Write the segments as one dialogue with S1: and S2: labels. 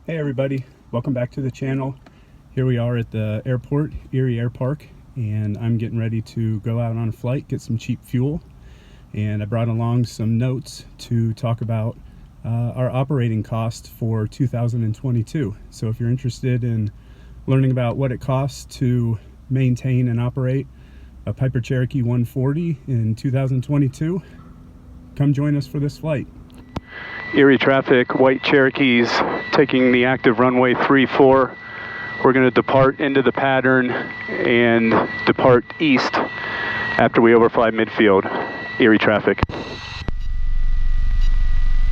S1: Hey everybody, welcome back to the channel. Here we are at the airport, Erie Air Park, and I'm getting ready to go out on a flight, get some cheap fuel. And I brought along some notes to talk about our operating costs for 2022. So if you're interested in learning about what it costs to maintain and operate a Piper Cherokee 140 in 2022, come join us for this flight. Erie traffic, white Cherokees taking the active runway 34. We're going to depart into the pattern and depart east after we overfly midfield. Erie traffic.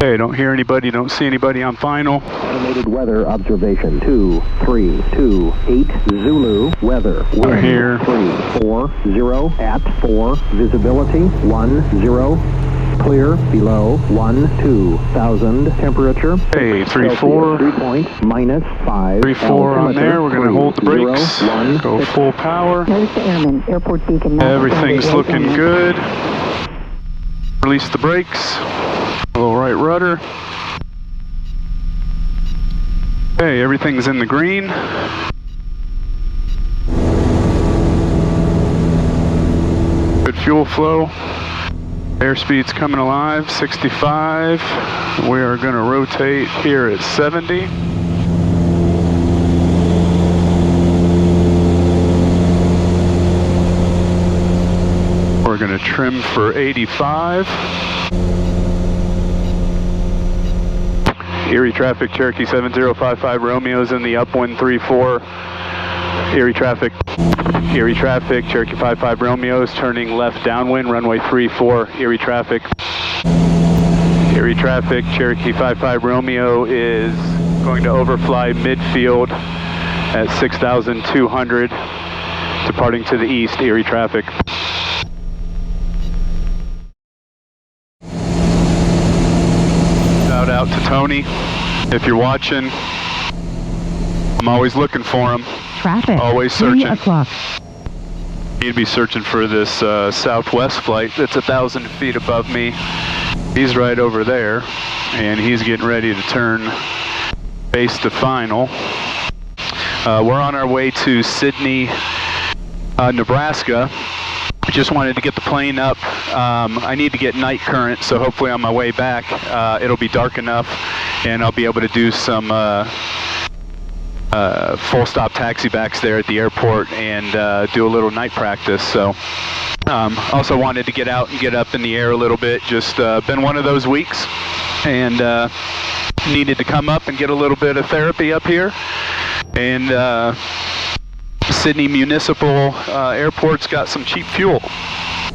S1: Okay, don't hear anybody, don't see anybody on final.
S2: Automated weather observation 2328 Zulu weather.
S1: We're here.
S2: 340 at 4 visibility 10. Clear below 12,000 temperature.
S1: Hey, 3-4.
S2: 3 point minus 5.
S1: 3-4 on there. We're going to hold the brakes. Go full power.
S3: Notice the airman. Airport beacon.
S1: Everything's looking good. Release the brakes. A little right rudder. Okay, everything's in the green. Good fuel flow. Airspeed's coming alive, 65. We are going to rotate here at 70. We're going to trim for 85. Erie traffic, Cherokee 7055 Romeo's in the upwind 34. Erie traffic, Cherokee 55 Romeo's turning left downwind, runway 34, Erie traffic. Erie traffic, Cherokee 55 Romeo is going to overfly midfield at 6,200, departing to the east, Erie traffic. Shout out to Tony, if you're watching. I'm always looking for him.
S3: Traffic.
S1: Always searching.
S3: 3 o'clock.
S1: Need to be searching for this Southwest flight that's 1,000 feet above me. He's right over there, and he's getting ready to turn base to final. We're on our way to Sydney, Nebraska. I just wanted to get the plane up. I need to get night current, so hopefully on my way back it'll be dark enough and I'll be able to do some full stop taxi backs there at the airport and do a little night practice. So also wanted to get out and get up in the air a little bit. Just been one of those weeks and needed to come up and get a little bit of therapy up here. And Sydney Municipal Airport's got some cheap fuel.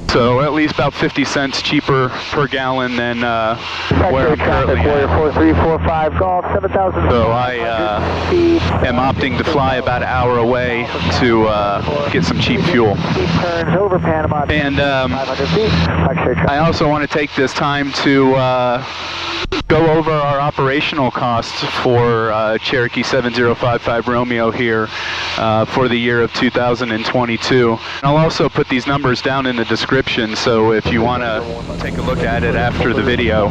S1: So at least about 50 cents cheaper per gallon than where I'm currently at.
S2: 4345 Golf 7,000.
S1: So I am opting to fly about an hour away to get some cheap fuel.
S2: Turns over Panama.
S1: And I also want to take this time to go over our operational costs for Cherokee 7055 Romeo here for the year of 2022. And I'll also put these numbers down in the description, so if you want to take a look at it after the video,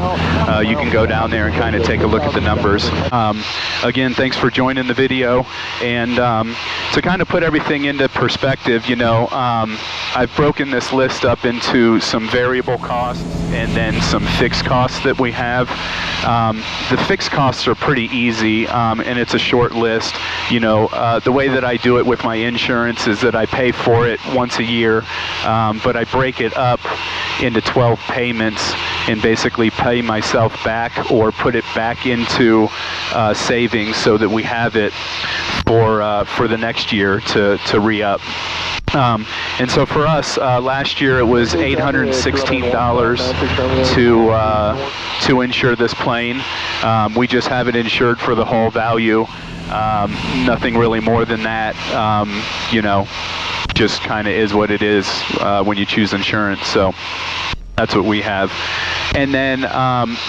S1: you can go down there and kind of take a look at the numbers. Again, thanks for joining the video. And to kind of put everything into perspective, you know, I've broken this list up into some variable costs and then some fixed costs that we have. The fixed costs are pretty easy, and it's a short list. You know, the way that I do it with my insurance is that I pay for it once a year, but I break it up into 12 payments and basically pay myself back or put it back into savings so that we have it for the next year to re-up. And so for us, last year it was $816 to insure this plane. We just have it insured for the whole value. Nothing really more than that. You know, just kind of is what it is when you choose insurance. So That's what we have. And then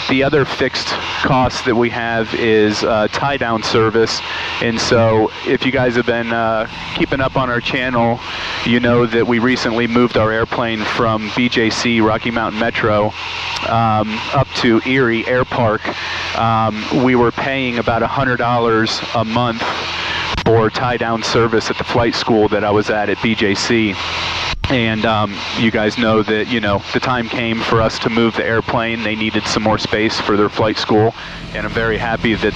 S1: the other fixed cost that we have is tie down service. And so if you guys have been keeping up on our channel, you know that we recently moved our airplane from BJC, Rocky Mountain Metro, up to Erie Air Park. We were paying about $100 a month for tie down service at the flight school that I was at BJC. And you guys know that, you know, the time came for us to move the airplane. They needed some more space for their flight school, and I'm very happy that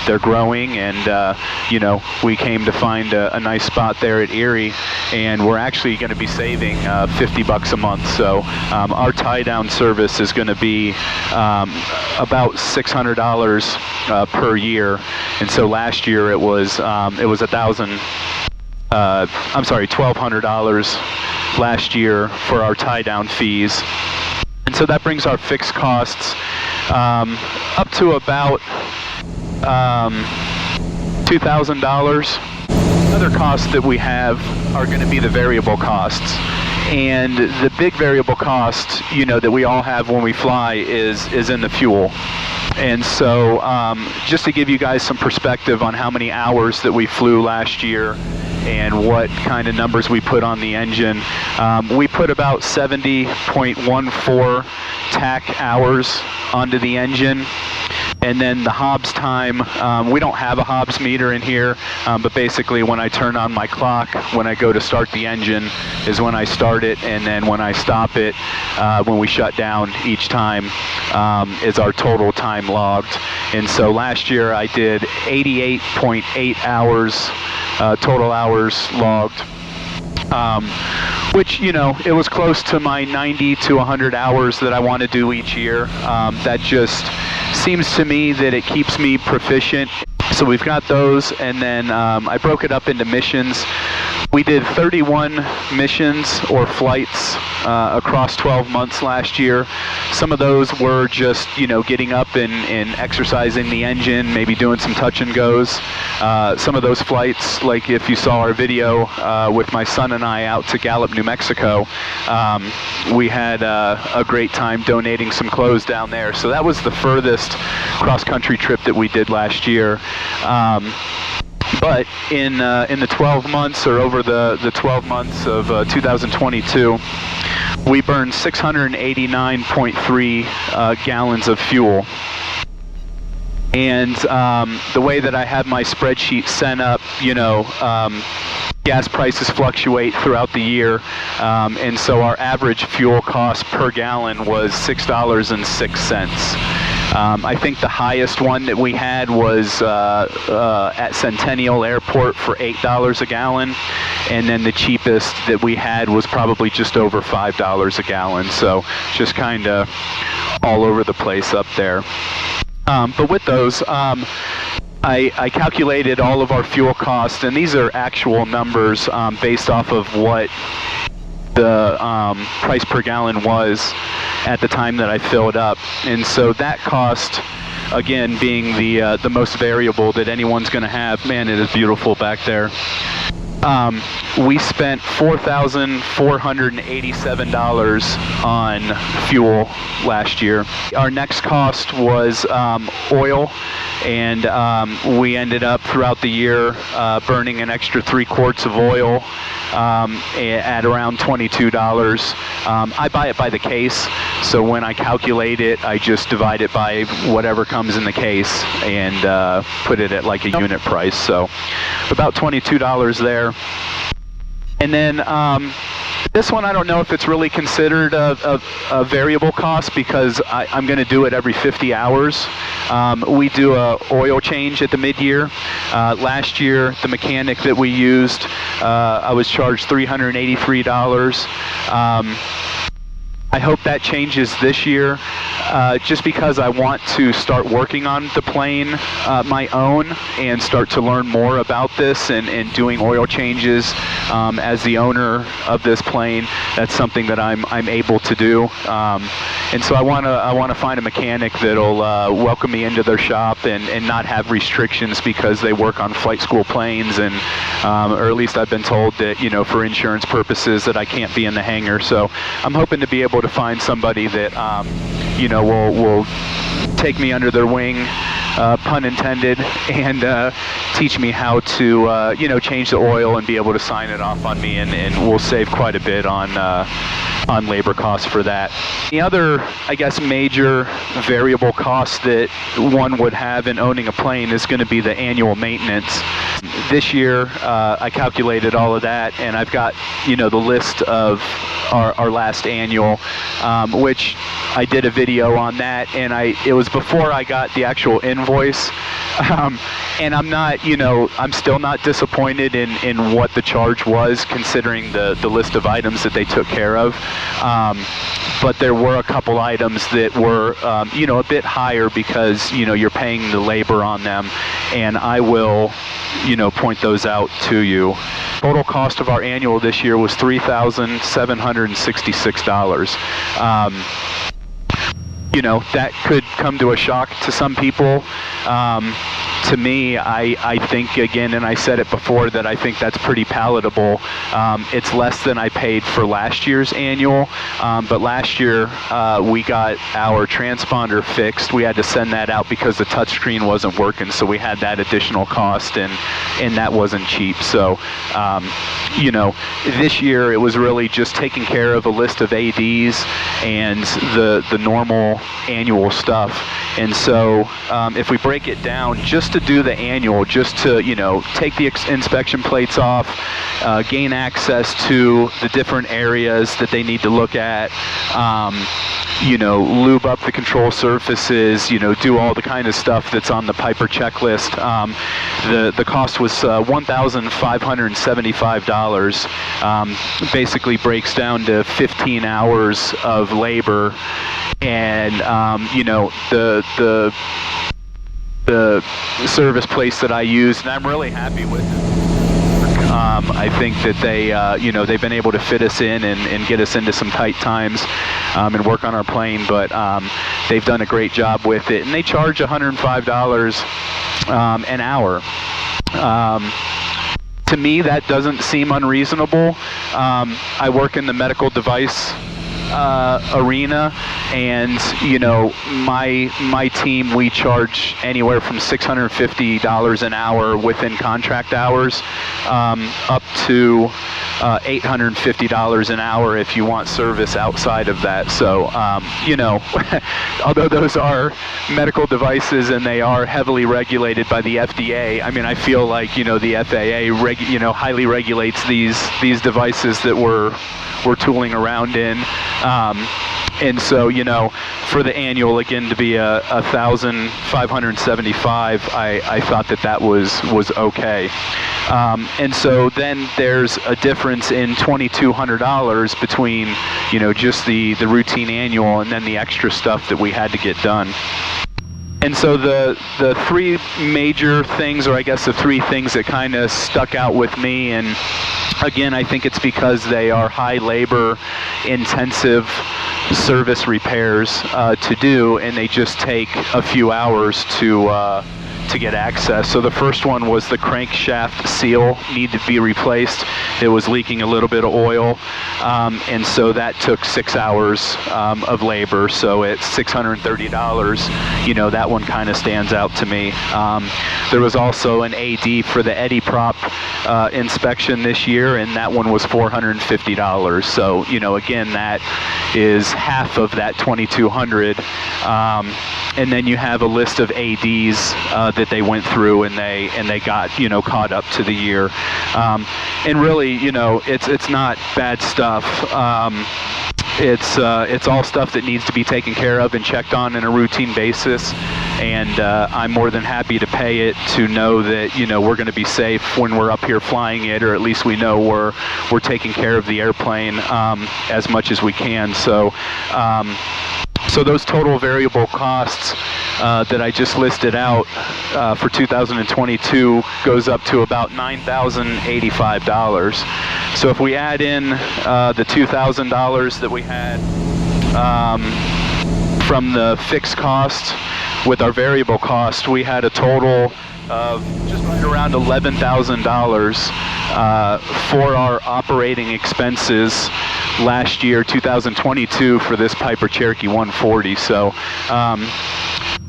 S1: they're growing. And you know, we came to find a nice spot there at Erie, and we're actually going to be saving $50 a month. So our tie down service is going to be about $600 per year. And so last year it was $1,200 last year for our tie down fees. And so that brings our fixed costs up to about $2,000. Other costs that we have are going to be the variable costs. And the big variable cost, you know, that we all have when we fly is in the fuel. And so just to give you guys some perspective on how many hours that we flew last year and what kind of numbers we put on the engine, we put about 70.14 Tach hours onto the engine. And then the Hobbs time, we don't have a Hobbs meter in here, but basically when I turn on my clock, when I go to start the engine is when I start it, and then when I stop it, when we shut down each time, is our total time logged. And so last year I did 88.8 hours, total hours logged. Which, you know, it was close to my 90 to 100 hours that I want to do each year. That just seems to me that it keeps me proficient. So we've got those, and then I broke it up into missions. We did 31 missions or flights across 12 months last year. Some of those were just, you know, getting up and exercising the engine, maybe doing some touch and goes. Some of those flights, like if you saw our video with my son and I out to Gallup, New Mexico, we had a great time donating some clothes down there. So that was the furthest cross-country trip that we did last year. But in the 12 months, or over the 12 months of 2022, we burned 689.3 gallons of fuel. And the way that I have my spreadsheet set up, you know, gas prices fluctuate throughout the year, and so our average fuel cost per gallon was $6.06. I think the highest one that we had was at Centennial Airport for $8 a gallon, and then the cheapest that we had was probably just over $5 a gallon. So just kind of all over the place up there. But with those, I calculated all of our fuel costs, and these are actual numbers based off of what the price per gallon was at the time that I filled up. And so that cost, again, being the most variable that anyone's going to have, man, it is beautiful back there. We spent $4,487 on fuel last year. Our next cost was oil, and we ended up throughout the year burning an extra 3 quarts of oil at around $22. I buy it by the case, so when I calculate it, I just divide it by whatever comes in the case and put it at like a unit price. So about $22 there. And then this one, I don't know if it's really considered a variable cost, because I'm going to do it every 50 hours. We do a oil change at the mid-year. Last year, the mechanic that we used, I was charged $383. I hope that changes this year, just because I want to start working on the plane my own and start to learn more about this and doing oil changes as the owner of this plane. That's something that I'm able to do, and so I want to find a mechanic that'll welcome me into their shop and not have restrictions because they work on flight school planes, and or at least I've been told that, you know, for insurance purposes that I can't be in the hangar. So I'm hoping to be able able to find somebody that, will take me under their wing, pun intended, and teach me how to, change the oil and be able to sign it off on me, and we'll save quite a bit on labor costs for that. The other, I guess, major variable cost that one would have in owning a plane is going to be the annual maintenance. This year, I calculated all of that, and I've got, the list of our last annual, which I did a video on that, and it was before I got the actual invoice. And I'm not, I'm still not disappointed in what the charge was, considering the list of items that they took care of. But there were a couple items that were, a bit higher because, you're paying the labor on them, and I will, point those out to you. Total cost of our annual this year was $3,766. That could come to a shock to some people. To me, I think, again, and I said it before, that I think that's pretty palatable. It's less than I paid for last year's annual, but last year we got our transponder fixed. We had to send that out because the touchscreen wasn't working, so we had that additional cost, and that wasn't cheap. So, this year it was really just taking care of a list of ADs and the normal annual stuff. And so if we break it down, just to do the annual, just to, take the inspection plates off, gain access to the different areas that they need to look at, lube up the control surfaces, do all the kind of stuff that's on the Piper checklist. The cost was $1,575. Basically breaks down to 15 hours of labor, and the service place that I use, and I'm really happy with it. I think that they, they've been able to fit us in and get us into some tight times and work on our plane, but they've done a great job with it, and they charge $105 an hour. To me, that doesn't seem unreasonable. I work in the medical device arena, and my team, we charge anywhere from $650 an hour within contract hours, up to $850 an hour if you want service outside of that. So although those are medical devices and they are heavily regulated by the FDA, I mean, I feel like the FAA highly regulates these devices that we're tooling around in. And so, for the annual, again, to be $1,575, I thought that was okay. And so then there's a difference in $2,200 between, just the routine annual and then the extra stuff that we had to get done. And so the three major things, or I guess the three things that kind of stuck out with me, and again, I think it's because they are high labor intensive service repairs to do, and they just take a few hours to get access. So the first one was the crankshaft seal needed to be replaced. It was leaking a little bit of oil, and so that took 6 hours of labor. So at $630, that one kind of stands out to me. There was also an AD for the Eddy prop inspection this year, and that one was $450. So again, that is half of that $2,200. And then you have a list of ADs that they went through, and they got caught up to the year. And really, it's not bad stuff. It's all stuff that needs to be taken care of and checked on a routine basis, and I'm more than happy to pay it to know that we're going to be safe when we're up here flying it, or at least we know we're taking care of the airplane as much as we can. So those total variable costs that I just listed out for 2022 goes up to about $9,085. So if we add in the $2,000 that we had from the fixed cost with our variable cost, we had a total of just right around $11,000 for our operating expenses last year, 2022, for this Piper Cherokee 140. So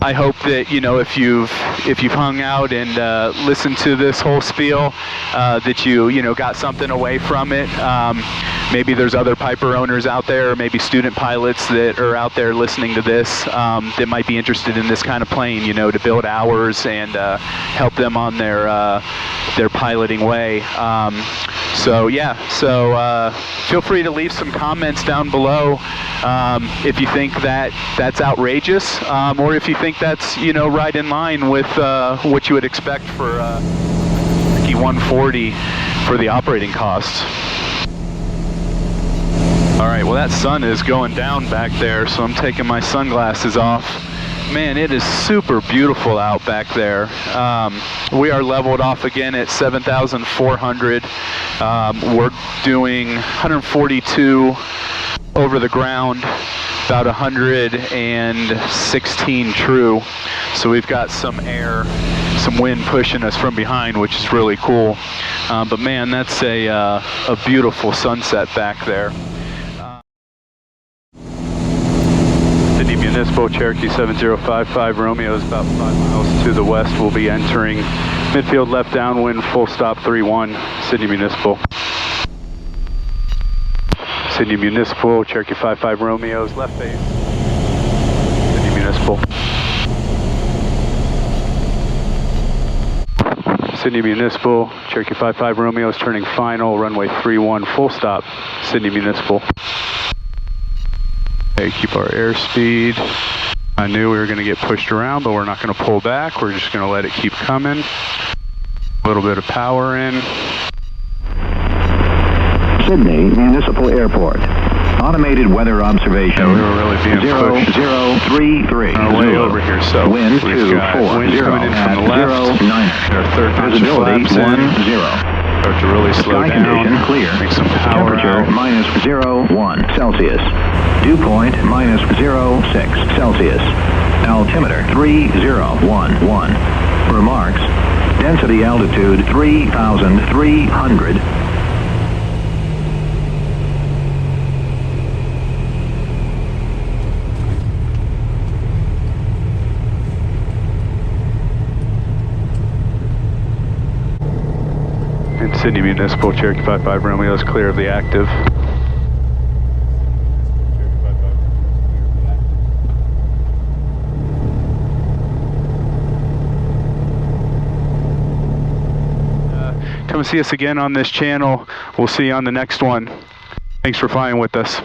S1: I hope that, you know, if you've hung out and listened to this whole spiel, that you know, got something away from it. Maybe there's other Piper owners out there, or maybe student pilots that are out there listening to this, that might be interested in this kind of plane, you know, to build hours and help them on their piloting way. So yeah, so feel free to leave some comments down below if you think that that's outrageous, or if you think that's, you know, right in line with what you would expect for 140 for the operating costs. All right, well, that sun is going down back there, so I'm taking my sunglasses off. Man, it is super beautiful out back there. We are leveled off again at 7,400. We're doing 142 over the ground, about 116 true. So we've got some air, some wind pushing us from behind, which is really cool. But man, that's a beautiful sunset back there. Eddy Municipal, Cherokee 7055 Romeo is about 5 miles to the west. We'll be entering midfield left downwind, full stop 31, Sydney Municipal. Sydney Municipal, Cherokee 55 Romeo's left base, Sydney Municipal. Sydney Municipal, Cherokee 55 Romeo's turning final, runway 31, full stop, Sydney Municipal. Okay, keep our airspeed. I knew we were going to get pushed around, but we're not going to pull back. We're just going to let it keep coming. A little bit of power in.
S2: Sydney Municipal Airport. Automated weather observation.
S1: Yeah, we were really being pushed.
S2: 0033.
S1: Our way over here, so
S2: wind
S1: we've got
S2: 240
S1: wind coming in from the left.
S2: 09.
S1: Our third bunch of
S2: Visibility
S1: flaps in.
S2: 10.
S1: Start to really slow
S2: Sky
S1: down.
S2: condition clear.
S1: Make some power
S2: Temperature
S1: out.
S2: minus 01 Celsius. Dew point minus 06 Celsius. Altimeter 3011. Remarks. Density altitude 3,300.
S1: And Sydney Municipal, Cherokee 55 Romeo is clear of the active. Come and see us again on this channel. We'll see you on the next one. Thanks for flying with us.